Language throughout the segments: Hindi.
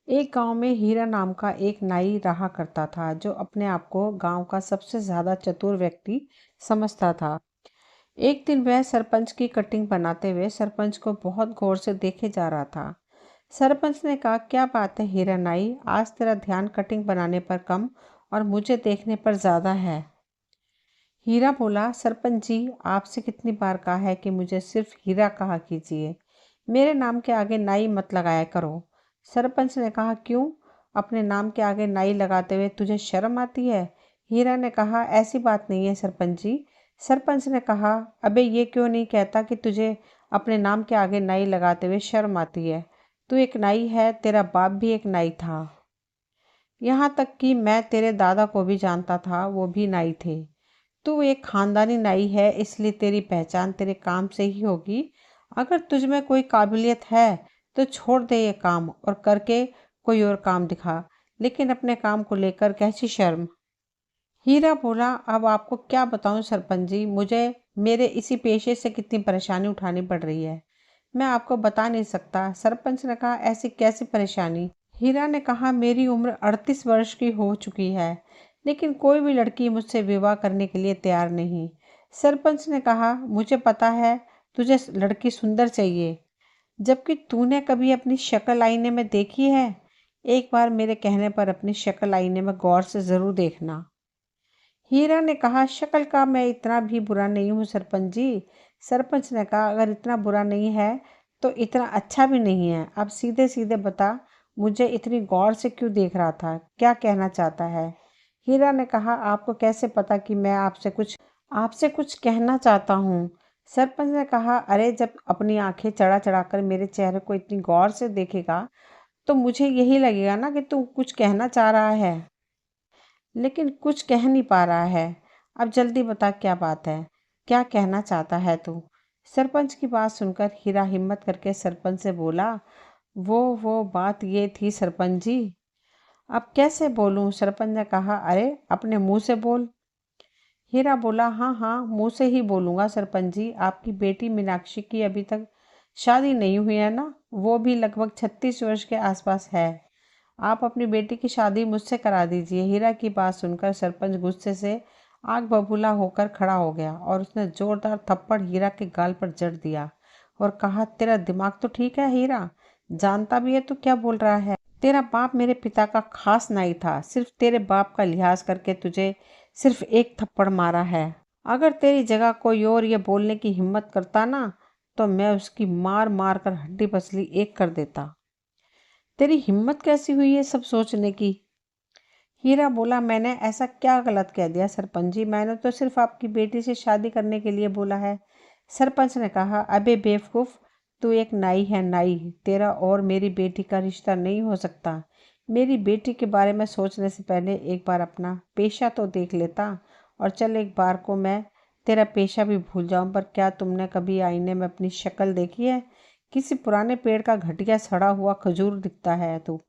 एक गांव में हीरा नाम का एक नाई रहा करता था जो अपने आप को गांव का सबसे ज्यादा चतुर व्यक्ति समझता था। एक दिन वह सरपंच की कटिंग बनाते हुए सरपंच को बहुत गौर से देखे जा रहा था। सरपंच ने कहा, क्या बात है हीरा नाई, आज तेरा ध्यान कटिंग बनाने पर कम और मुझे देखने पर ज्यादा है। हीरा बोला, सरपंच जी, आपसे कितनी बार कहा है कि मुझे सिर्फ हीरा कहा कीजिए, मेरे नाम के आगे नाई मत लगाया करो। सरपंच ने कहा, क्यों, अपने नाम के आगे नाई लगाते हुए तुझे शर्म आती है। हीरा ने कहा, ऐसी बात नहीं है सरपंच जी। सरपंच ने कहा, अबे ये क्यों नहीं कहता कि तुझे अपने नाम के आगे नाई लगाते हुए शर्म आती है। तू एक नाई है, तेरा बाप भी एक नाई था। यहाँ तक कि मैं तेरे दादा को भी जानता था, वो भी नाई थे। तू एक खानदानी नाई है, इसलिए तेरी पहचान तेरे काम से ही होगी। अगर तुझ में कोई काबिलियत है तो छोड़ दे ये काम और करके कोई और काम दिखा, लेकिन अपने काम को लेकर कैसी शर्म। हीरा बोला, अब आपको क्या बताऊं सरपंच जी, मुझे मेरे इसी पेशे से कितनी परेशानी उठानी पड़ रही है, मैं आपको बता नहीं सकता। सरपंच ने कहा, ऐसी कैसी परेशानी। हीरा ने कहा, मेरी उम्र 38 वर्ष की हो चुकी है, लेकिन कोई भी लड़की मुझसे विवाह करने के लिए तैयार नहीं। सरपंच ने कहा, मुझे पता है तुझे लड़की सुंदर चाहिए, जबकि तूने कभी अपनी शक्ल आईने में देखी है। एक बार मेरे कहने पर अपनी शक्ल आईने में गौर से जरूर देखना। हीरा ने कहा, शक्ल का मैं इतना भी बुरा नहीं हूँ सरपंच जी। सरपंच ने कहा, अगर इतना बुरा नहीं है तो इतना अच्छा भी नहीं है। अब सीधे सीधे बता, मुझे इतनी गौर से क्यों देख रहा था, क्या कहना चाहता है। हीरा ने कहा, आपको कैसे पता कि मैं आपसे कुछ कहना चाहता हूँ। सरपंच ने कहा, अरे जब अपनी आंखें चढ़ा चढ़ाकर मेरे चेहरे को इतनी गौर से देखेगा तो मुझे यही लगेगा ना कि तू कुछ कहना चाह रहा है, लेकिन कुछ कह नहीं पा रहा है। अब जल्दी बता, क्या बात है, क्या कहना चाहता है तू। सरपंच की बात सुनकर हीरा हिम्मत करके सरपंच से बोला, वो बात ये थी सरपंच जी। अब कैसे बोलूं, सरपंच ने कहा, अरे अपने मुंह से बोल। हीरा बोला, हाँ हाँ, मुंह से ही बोलूंगा सरपंच जी। आपकी बेटी मीनाक्षी की अभी तक शादी नहीं हुई है ना, वो भी लगभग 36 वर्ष के आसपास है। आप अपनी बेटी की शादी मुझसे करा दीजिए। हीरा की बात सुनकर सरपंच गुस्से से आग बबूला होकर खड़ा हो गया और उसने जोरदार थप्पड़ हीरा के गाल पर जड़ दिया और कहा, तेरा दिमाग तो ठीक है हीरा, जानता भी है तू क्या बोल रहा है। तेरा बाप मेरे पिता का खास नाई था, सिर्फ तेरे बाप का लिहाज करके तुझे सिर्फ एक थप्पड़ मारा है। अगर तेरी जगह कोई और ये बोलने की हिम्मत करता ना, तो मैं उसकी मार मार कर हड्डी पसली एक कर देता। तेरी हिम्मत कैसी हुई है सब सोचने की। हीरा बोला, मैंने ऐसा क्या गलत कह दिया सरपंच जी, मैंने तो सिर्फ आपकी बेटी से शादी करने के लिए बोला है। सरपंच ने कहा, अबे बेवकूफ़, तू एक नाई है नाई, तेरा और मेरी बेटी का रिश्ता नहीं हो सकता। मेरी बेटी के बारे में सोचने से पहले एक बार अपना पेशा तो देख लेता। और चल, एक बार को मैं तेरा पेशा भी भूल जाऊं, पर क्या तुमने कभी आईने में अपनी शक्ल देखी है। किसी पुराने पेड़ का घटिया सड़ा हुआ खजूर दिखता है तू।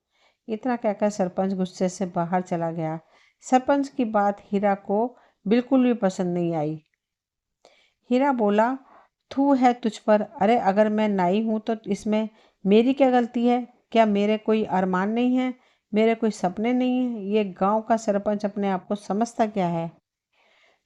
इतना कहकर सरपंच गुस्से से बाहर चला गया। सरपंच की बात हीरा को बिल्कुल भी पसंद नहीं आई। हीरा बोला, थू है तुझ पर, अरे अगर मैं नाई हूं तो इसमें मेरी क्या गलती है। क्या मेरे कोई अरमान नहीं है, मेरे कोई सपने नहीं है। ये गांव का सरपंच अपने आप को समझता क्या है।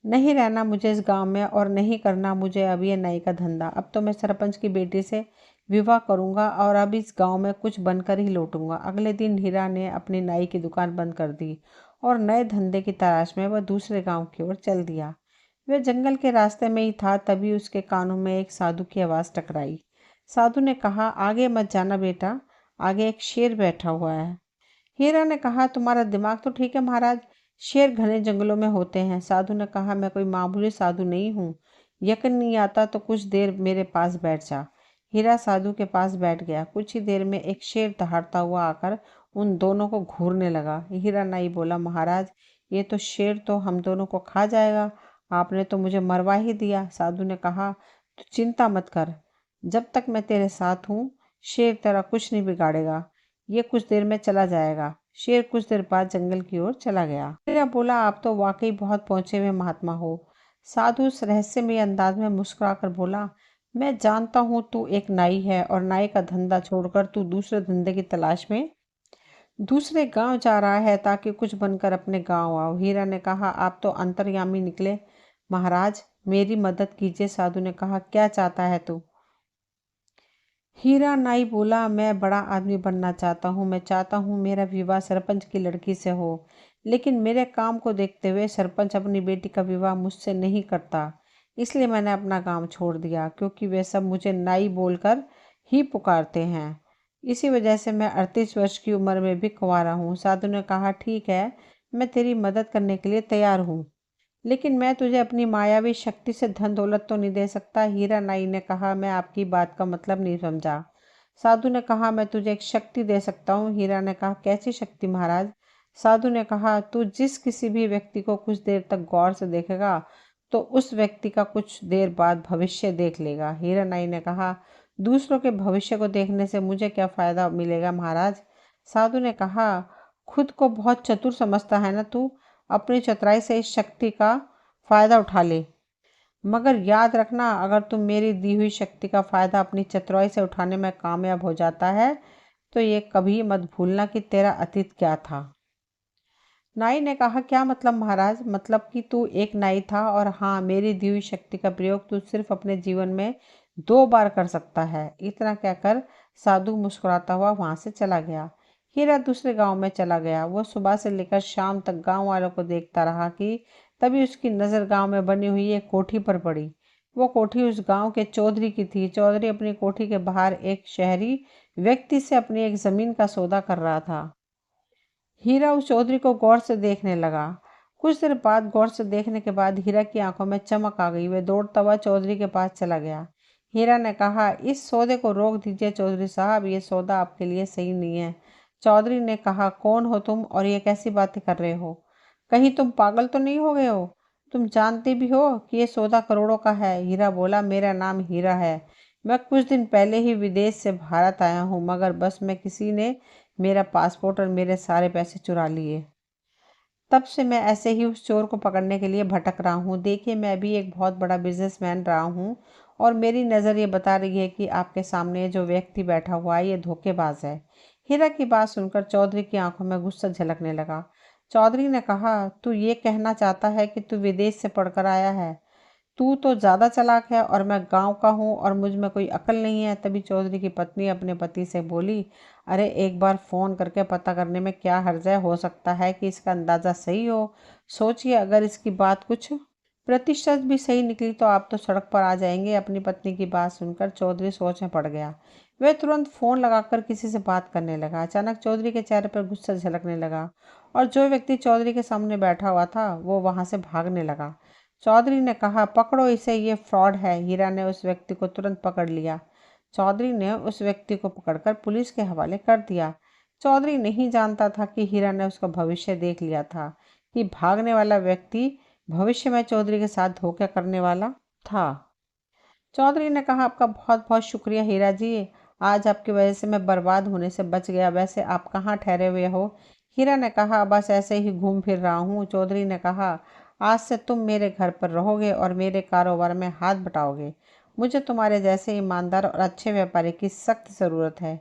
नहीं रहना मुझे इस गांव में और नहीं करना मुझे अब ये नाई का धंधा। अब तो मैं सरपंच की बेटी से विवाह करूंगा और अब इस गांव में कुछ बनकर ही लौटूंगा। अगले दिन हीरा ने अपनी नाई की दुकान बंद कर दी और नए धंधे की तलाश में वह दूसरे गांव की ओर चल दिया। वह जंगल के रास्ते में ही था, तभी उसके कानों में एक साधु की आवाज़ टकराई। साधु ने कहा, आगे मत जाना बेटा, आगे एक शेर बैठा हुआ है। हीरा ने कहा, तुम्हारा दिमाग तो ठीक है महाराज, शेर घने जंगलों में होते हैं। साधु ने कहा, मैं कोई मामूली साधु नहीं हूँ, यकीन नहीं आता तो कुछ देर मेरे पास बैठ जा। हीरा साधु के पास बैठ गया। कुछ ही देर में एक शेर दहाड़ता हुआ आकर उन दोनों को घूरने लगा। हीरा नाई बोला, महाराज, ये तो शेर तो हम दोनों को खा जाएगा, आपने तो मुझे मरवा ही दिया। साधु ने कहा, तू चिंता मत कर, जब तक मैं तेरे साथ हूँ शेर तेरा कुछ नहीं बिगाड़ेगा, ये कुछ देर में चला जाएगा। शेर कुछ देर बाद जंगल की ओर चला गया। हीरा बोला, आप तो वाकई बहुत पहुंचे हुए महात्मा हो। साधु उस रहस्यमय अंदाज में मुस्कुराकर बोला, मैं जानता हूँ तू एक नाई है और नाई का धंधा छोड़कर तू दूसरे धंधे की तलाश में दूसरे गांव जा रहा है ताकि कुछ बनकर अपने गांव आओ। हीरा ने कहा, आप तो अंतर्यामी निकले महाराज, मेरी मदद कीजिए। साधु ने कहा, क्या चाहता है तू? हीरा नाई बोला, मैं बड़ा आदमी बनना चाहता हूँ। मैं चाहता हूँ मेरा विवाह सरपंच की लड़की से हो, लेकिन मेरे काम को देखते हुए सरपंच अपनी बेटी का विवाह मुझसे नहीं करता। इसलिए मैंने अपना काम छोड़ दिया, क्योंकि वे सब मुझे नाई बोलकर ही पुकारते हैं। इसी वजह से मैं 38 वर्ष की उम्र में भी कुंवारा हूँ। साधु ने कहा, ठीक है, मैं तेरी मदद करने के लिए तैयार हूँ, लेकिन मैं तुझे अपनी मायावी शक्ति से धन दौलत तो नहीं दे सकता। हीरा नाई ने कहा, मैं आपकी बात का मतलब नहीं समझा। साधु ने कहा, मैं तुझे एक शक्ति दे सकता हूँ। हीरा ने कहा, कैसी शक्ति महाराज? साधु ने कहा, तू जिस किसी भी व्यक्ति को कुछ देर तक गौर से देखेगा तो उस व्यक्ति का कुछ देर बाद भविष्य देख लेगा। हीरा नाई ने कहा, दूसरों के भविष्य को देखने से मुझे क्या फायदा मिलेगा महाराज? साधु ने कहा, खुद को बहुत चतुर समझता है ना तू? अपनी चतुराई से इस शक्ति का फायदा उठा ले, मगर याद रखना, अगर तुम मेरी दी हुई शक्ति का फायदा अपनी चतुराई से उठाने में कामयाब हो जाता है तो ये कभी मत भूलना कि तेरा अतीत क्या था। नाई ने कहा, क्या मतलब महाराज? मतलब कि तू एक नाई था, और हाँ, मेरी दी हुई शक्ति का प्रयोग तू सिर्फ अपने जीवन में 2 बार कर सकता है। इतना कहकर साधु मुस्कुराता हुआ वहां से चला गया। हीरा दूसरे गांव में चला गया। वो सुबह से लेकर शाम तक गांव वालों को देखता रहा कि तभी उसकी नज़र गांव में बनी हुई एक कोठी पर पड़ी। वो कोठी उस गांव के चौधरी की थी। चौधरी अपनी कोठी के बाहर एक शहरी व्यक्ति से अपनी एक जमीन का सौदा कर रहा था। हीरा उस चौधरी को गौर से देखने लगा। कुछ देर बाद गौर से देखने के बाद हीरा की आंखों में चमक आ गई। वह दौड़ता हुआ चौधरी के पास चला गया। हीरा ने कहा, इस सौदे को रोक दीजिए चौधरी साहब, ये सौदा आपके लिए सही नहीं है। चौधरी ने कहा, कौन हो तुम और ये कैसी बातें कर रहे हो? कहीं तुम पागल तो नहीं हो गए हो? तुम जानते भी हो कि ये सौदा करोड़ों का है। हीरा बोला, मेरा नाम हीरा है। मैं कुछ दिन पहले ही विदेश से भारत आया हूँ, मगर बस में किसी ने मेरा पासपोर्ट और मेरे सारे पैसे चुरा लिए। तब से मैं ऐसे ही उस चोर को पकड़ने के लिए भटक रहा हूँ। देखिए, मैं भी एक बहुत बड़ा बिजनेसमैन रहा हूँ, और मेरी नज़र ये बता रही है कि आपके सामने जो व्यक्ति बैठा हुआ है ये धोखेबाज है। हीरा की बात सुनकर चौधरी की आंखों में गुस्सा झलकने लगा। चौधरी ने कहा, तू ये कहना चाहता है कि तू विदेश से पढ़कर आया है? तू तो ज़्यादा चालाक है, और मैं गांव का हूँ और मुझ में कोई अकल नहीं है। तभी चौधरी की पत्नी अपने पति से बोली, अरे एक बार फ़ोन करके पता करने में क्या हर्ज है? हो सकता है कि इसका अंदाज़ा सही हो। सोचिए, अगर इसकी बात कुछ प्रतिशत भी सही निकली तो आप तो सड़क पर आ जाएंगे। अपनी पत्नी की बात सुनकर चौधरी सोच में पड़ गया। वह तुरंत फ़ोन लगाकर किसी से बात करने लगा। अचानक चौधरी के चेहरे पर गुस्सा झलकने लगा, और जो व्यक्ति चौधरी के सामने बैठा हुआ था वो वहां से भागने लगा। चौधरी ने कहा, पकड़ो इसे, ये फ्रॉड है। हीरा ने उस व्यक्ति को तुरंत पकड़ लिया। चौधरी ने उस व्यक्ति को पकड़कर पुलिस के हवाले कर दिया। चौधरी नहीं जानता था कि हीरा ने उसका भविष्य देख लिया था, कि भागने वाला व्यक्ति भविष्य में चौधरी के साथ धोखा करने वाला था। चौधरी ने कहा, आपका बहुत बहुत शुक्रिया हीरा जी, आज आपकी वजह से मैं बर्बाद होने से बच गया। वैसे आप कहाँ ठहरे हुए हो? हीरा ने कहा, बस ऐसे ही घूम फिर रहा हूँ। चौधरी ने कहा, आज से तुम मेरे घर पर रहोगे और मेरे कारोबार में हाथ बटाओगे। मुझे तुम्हारे जैसे ईमानदार और अच्छे व्यापारी की सख्त ज़रूरत है।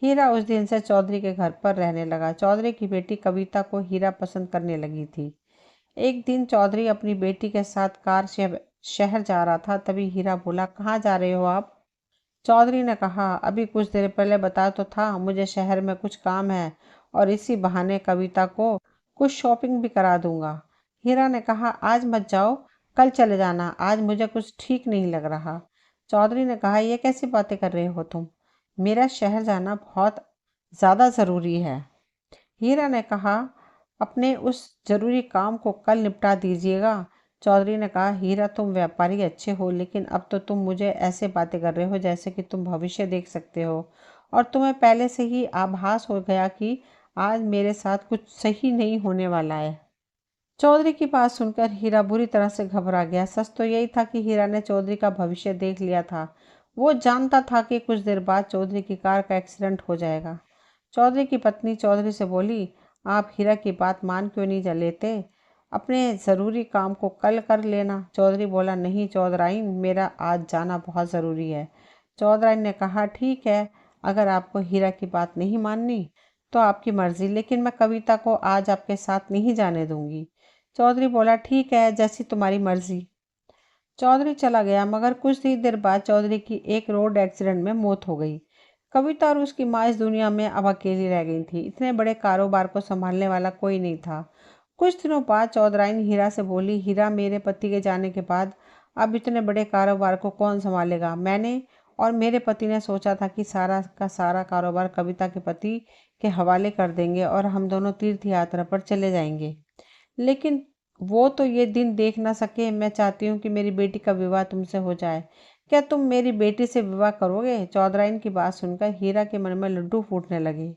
हीरा उस दिन से चौधरी के घर पर रहने लगा। चौधरी की बेटी कविता को हीरा पसंद करने लगी थी। एक दिन चौधरी अपनी बेटी के साथ कार से शहर जा रहा था। तभी हीरा बोला, कहाँ जा रहे हो आप? चौधरी ने कहा, अभी कुछ देर पहले बताया तो था, मुझे शहर में कुछ काम है और इसी बहाने कविता को कुछ शॉपिंग भी करा दूंगा। हीरा ने कहा, आज मत जाओ, कल चले जाना, आज मुझे कुछ ठीक नहीं लग रहा। चौधरी ने कहा, ये कैसी बातें कर रहे हो तुम? मेरा शहर जाना बहुत ज़्यादा ज़रूरी है। हीरा ने कहा, अपने उस जरूरी काम को कल निपटा दीजिएगा। चौधरी ने कहा, हीरा तुम व्यापारी अच्छे हो, लेकिन अब तो तुम मुझे ऐसे बातें कर रहे हो जैसे कि तुम भविष्य देख सकते हो, और तुम्हें पहले से ही आभास हो गया कि आज मेरे साथ कुछ सही नहीं होने वाला है। चौधरी की बात सुनकर हीरा बुरी तरह से घबरा गया। सच तो यही था कि हीरा ने चौधरी का भविष्य देख लिया था। वो जानता था कि कुछ देर बाद चौधरी की कार का एक्सीडेंट हो जाएगा। चौधरी की पत्नी चौधरी से बोली, आप हीरा की बात मान क्यों नहीं जा लेते? अपने ज़रूरी काम को कल कर लेना। चौधरी बोला, नहीं चौधराइन, मेरा आज जाना बहुत ज़रूरी है। चौधराइन ने कहा, ठीक है, अगर आपको हीरा की बात नहीं माननी तो आपकी मर्जी, लेकिन मैं कविता को आज आपके साथ नहीं जाने दूंगी। चौधरी बोला, ठीक है, जैसी तुम्हारी मर्जी। चौधरी चला गया, मगर कुछ ही देर बाद चौधरी की एक रोड एक्सीडेंट में मौत हो गई। कविता और उसकी माँ इस दुनिया में अब अकेली रह गई थी। इतने बड़े कारोबार को संभालने वाला कोई नहीं था। कुछ दिनों बाद चौधराइन हीरा से बोली, हीरा, मेरे पति के जाने के बाद अब इतने बड़े कारोबार को कौन संभालेगा? मैंने और मेरे पति ने सोचा था कि सारा का सारा कारोबार कविता के पति के हवाले कर देंगे और हम दोनों तीर्थ यात्रा पर चले जाएंगे, लेकिन वो तो ये दिन देख ना सके। मैं चाहती हूँ कि मेरी बेटी का विवाह तुमसे हो जाए। क्या तुम मेरी बेटी से विवाह करोगे? चौधराइन की बात सुनकर हीरा के मन में लड्डू फूटने लगे।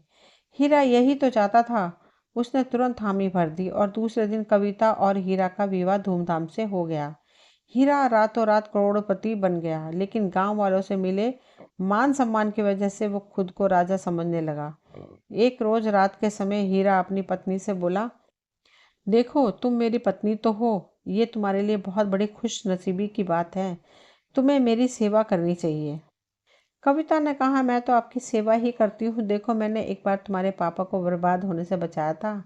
हीरा यही तो चाहता था। उसने तुरंत हामी भर दी और दूसरे दिन कविता और हीरा का विवाह धूमधाम से हो गया। हीरा रातों रात करोड़पति बन गया, लेकिन गांव वालों से मिले मान सम्मान की वजह से वो खुद को राजा समझने लगा। एक रोज रात के समय हीरा अपनी पत्नी से बोला, देखो, तुम मेरी पत्नी तो हो, ये तुम्हारे लिए बहुत बड़ी खुश नसीबी की बात है। तुम्हें मेरी सेवा करनी चाहिए। कविता ने कहा, मैं तो आपकी सेवा ही करती हूँ। देखो, मैंने एक बार तुम्हारे पापा को बर्बाद होने से बचाया था।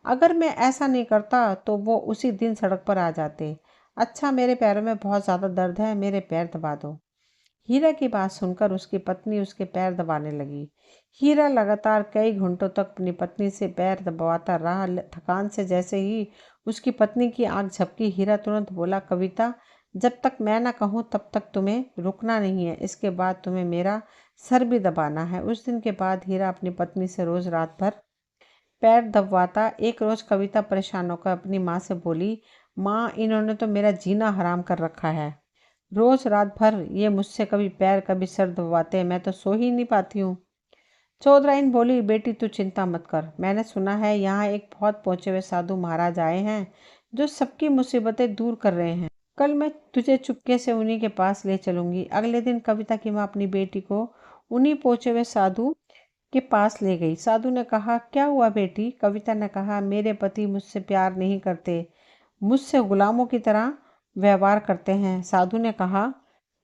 अगर मैं ऐसा नहीं करता तो वो उसी दिन सड़क पर आ जाते। अच्छा, मेरे पैरों में बहुत ज़्यादा दर्द है, मेरे पैर दबा दो। हीरा की बात सुनकर उसकी पत्नी उसके पैर दबाने लगी। हीरा लगातार कई घंटों तक अपनी पत्नी से पैर दबाता रहा। थकान से जैसे ही उसकी पत्नी की आंख झपकी, हीरा तुरंत बोला, कविता, जब तक मैं ना कहूँ तब तक तुम्हें रुकना नहीं है। इसके बाद तुम्हें मेरा सर भी दबाना है। उस दिन के बाद हीरा अपनी पत्नी से रोज रात भर पैर दबवाता। एक रोज कविता परेशान होकर अपनी माँ से बोली, माँ, इन्होंने तो मेरा जीना हराम कर रखा है। रोज रात भर ये मुझसे कभी पैर कभी सर दबवाते हैं, मैं तो सो ही नहीं पाती हूँ। चौधराइन बोली, बेटी तू चिंता मत कर। मैंने सुना है यहाँ एक बहुत पहुंचे हुए साधु महाराज आए हैं जो सबकी मुसीबतें दूर कर रहे हैं। कल मैं तुझे चुपके से उन्हीं के पास ले चलूंगी। अगले दिन कविता की माँ अपनी बेटी को उन्हीं पहुंचे हुए साधु के पास ले गई। साधु ने कहा, क्या हुआ बेटी? कविता ने कहा, मेरे पति मुझसे प्यार नहीं करते, मुझसे गुलामों की तरह व्यवहार करते हैं। साधु ने कहा,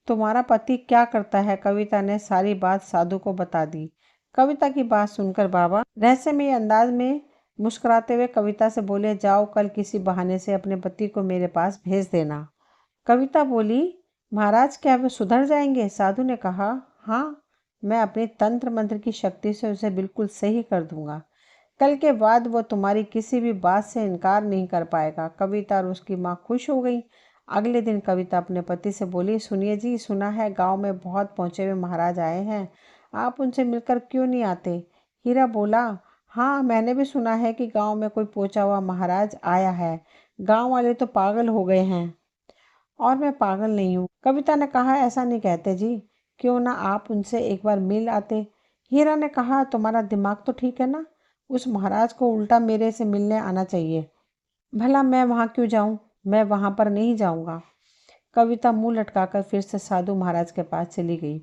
तुम्हारा पति क्या करता है? कविता ने सारी बात साधु को बता दी। कविता की बात सुनकर बाबा रहस्यमय अंदाज में मुस्कुराते हुए कविता से बोले, जाओ, कल किसी बहाने से अपने पति को मेरे पास भेज देना। कविता बोली, महाराज, क्या वे सुधर जाएंगे? साधु ने कहा, हाँ, मैं अपने तंत्र मंत्र की शक्ति से उसे बिल्कुल सही कर दूंगा। कल के बाद वो तुम्हारी किसी भी बात से इनकार नहीं कर पाएगा। कविता और उसकी माँ खुश हो गई। अगले दिन कविता अपने पति से बोली, सुनिए जी, सुना है गांव में बहुत पहुंचे हुए महाराज आए हैं, आप उनसे मिलकर क्यों नहीं आते? हीरा बोला, हाँ, मैंने भी सुना है कि गांव में कोई पहुंचा हुआ महाराज आया है। गांव वाले तो पागल हो गए हैं और मैं पागल नहीं हूँ। कविता ने कहा, ऐसा नहीं कहते जी, क्यों ना आप उनसे एक बार मिल आते। हीरा ने कहा, तुम्हारा दिमाग तो ठीक है ना? उस महाराज को उल्टा मेरे से मिलने आना चाहिए। भला मैं वहाँ क्यों जाऊँ? मैं वहाँ पर नहीं जाऊँगा। कविता मुंह लटकाकर फिर से साधु महाराज के पास चली गई।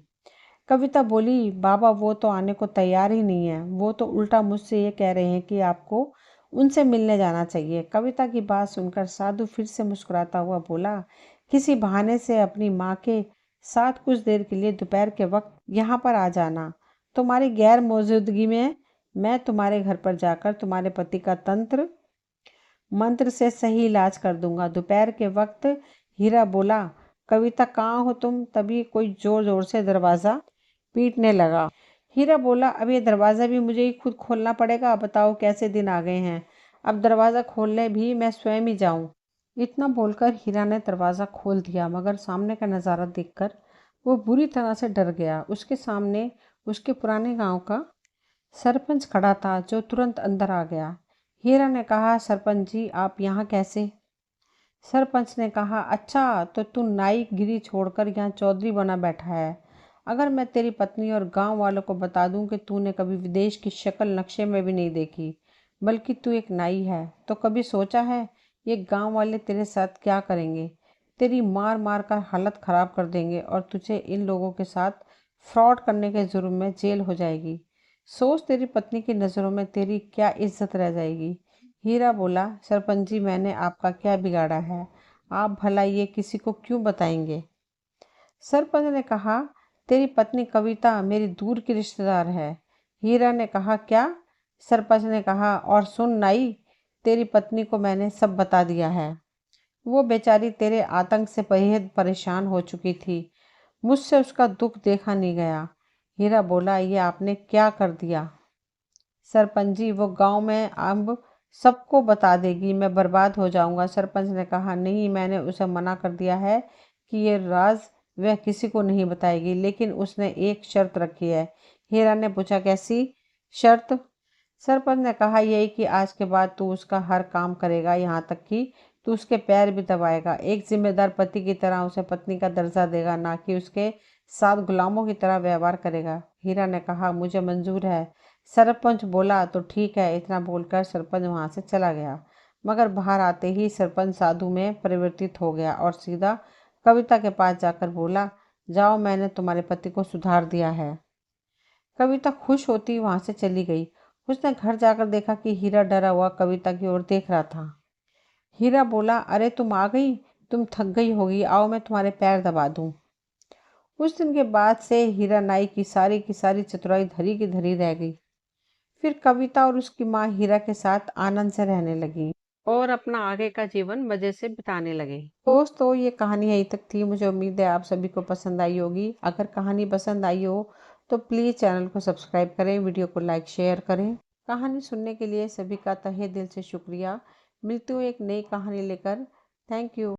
कविता बोली, बाबा, वो तो आने को तैयार ही नहीं है। वो तो उल्टा मुझसे ये कह रहे हैं कि आपको उनसे मिलने जाना चाहिए। कविता की बात सुनकर साधु फिर से मुस्कुराता हुआ बोला, किसी बहाने से अपनी माँ के साथ कुछ देर के लिए दोपहर के वक्त यहाँ पर आ जाना। तुम्हारी गैर मौजूदगी में मैं तुम्हारे घर पर जाकर तुम्हारे पति का तंत्र मंत्र से सही इलाज कर दूंगा। दोपहर के वक्त। हीरा बोला, कविता, कहाँ हो तुम? तभी कोई जोर जोर से दरवाज़ा पीटने लगा। हीरा बोला, अब ये दरवाज़ा भी मुझे ही खुद खोलना पड़ेगा? बताओ कैसे दिन आ गए हैं, अब दरवाज़ा खोलने भी मैं स्वयं ही जाऊं? इतना बोलकर हीरा ने दरवाज़ा खोल दिया, मगर सामने का नज़ारा देखकर वो बुरी तरह से डर गया। उसके सामने उसके पुराने गांव का सरपंच खड़ा था, जो तुरंत अंदर आ गया। हीरा ने कहा, सरपंच जी, आप यहाँ कैसे? सरपंच ने कहा, अच्छा, तो तू नाई गिरी छोड़कर यहाँ चौधरी बना बैठा है। अगर मैं तेरी पत्नी और गांव वालों को बता दूं कि तूने कभी विदेश की शक्ल नक्शे में भी नहीं देखी, बल्कि तू एक नाई है, तो कभी सोचा है ये गांव वाले तेरे साथ क्या करेंगे? तेरी मार मार कर हालत खराब कर देंगे और तुझे इन लोगों के साथ फ्रॉड करने के जुर्म में जेल हो जाएगी। सोच, तेरी पत्नी की नज़रों में तेरी क्या इज्जत रह जाएगी। हीरा बोला, सरपंच जी, मैंने आपका क्या बिगाड़ा है? आप भला ये किसी को क्यों बताएंगे? सरपंच ने कहा, तेरी पत्नी कविता मेरी दूर की रिश्तेदार है। हीरा ने कहा, क्या? सरपंच ने कहा, और सुन नाई, तेरी पत्नी को मैंने सब बता दिया है। वो बेचारी तेरे आतंक से बेहद परेशान हो चुकी थी। मुझसे उसका दुख देखा नहीं गया। हीरा बोला, ये आपने क्या कर दिया? सरपंच जी, वो गांव में अब सबको बता देगी, मैं बर्बाद हो जाऊंगा। सरपंच ने कहा, नहीं, मैंने उसे मना कर दिया है कि ये राज वह किसी को नहीं बताएगी, लेकिन उसने एक शर्त रखी है। हीरा ने पूछा, कैसी शर्त? सरपंच ने कहा, यही कि आज के बाद तू उसका हर काम करेगा, यहाँ तक कि तू उसके पैर भी दबाएगा। एक जिम्मेदार पति की तरह उसे पत्नी का दर्जा देगा, ना कि उसके साथ गुलामों की तरह व्यवहार करेगा। हीरा ने कहा, मुझे मंजूर है। सरपंच बोला, तो ठीक है। इतना बोलकर सरपंच वहां से चला गया। मगर बाहर आते ही सरपंच साधु में परिवर्तित हो गया और सीधा कविता के पास जाकर बोला, जाओ, मैंने तुम्हारे पति को सुधार दिया है। कविता खुश होती वहां से चली गई। उसने घर जाकर देखा कि हीरा डरा हुआ कविता की ओर देख रहा था। हीरा बोला, अरे तुम आ गई, तुम थक गई होगी, आओ मैं तुम्हारे पैर दबा दूं। उस दिन के बाद से हीरा नाई की सारी चतुराई धरी की धरी रह गई। फिर कविता और उसकी माँ हीरा के साथ आनंद से रहने लगी और अपना आगे का जीवन मजे से बिताने लगे। दोस्तों, ये कहानी यहीं तक थी। मुझे उम्मीद है आप सभी को पसंद आई होगी। अगर कहानी पसंद आई हो तो प्लीज़ चैनल को सब्सक्राइब करें, वीडियो को लाइक शेयर करें। कहानी सुनने के लिए सभी का तहे दिल से शुक्रिया। मिलती हूँ एक नई कहानी लेकर। Thank you.